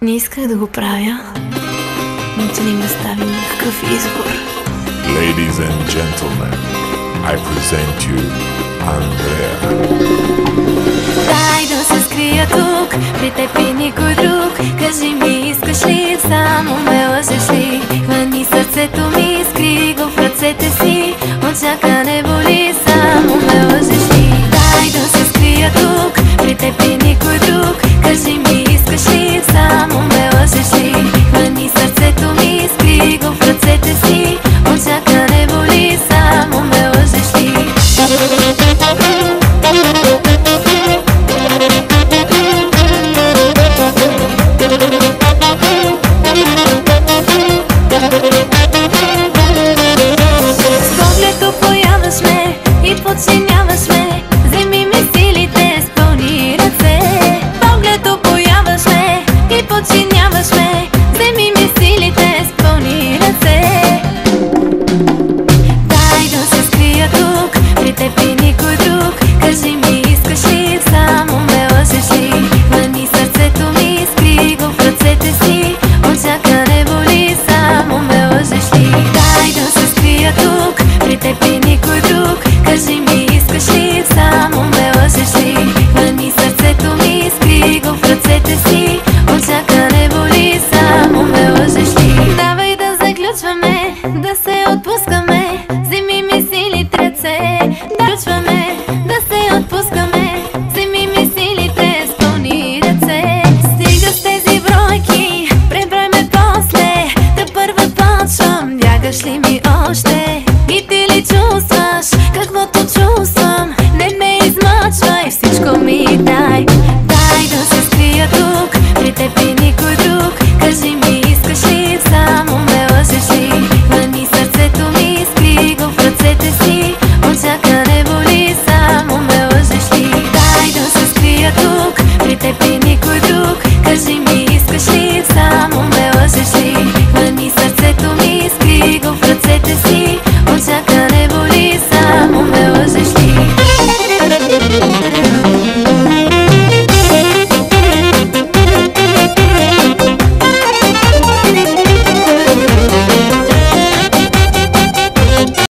Не исках да го правя, но ти не ми остави никакъв избор. Ladies and gentlemen, I present you Андрея. Дай да се скрия тук, при теб и никой друг. Кажи ми, искаш ли, само ме лъжеш ли? Хвани сърцето ми, скри го в ръцете си. Очака не боли, само ме лъжеш ли? Дай да се скрия тук, при теб и никой друг. Кажи ми,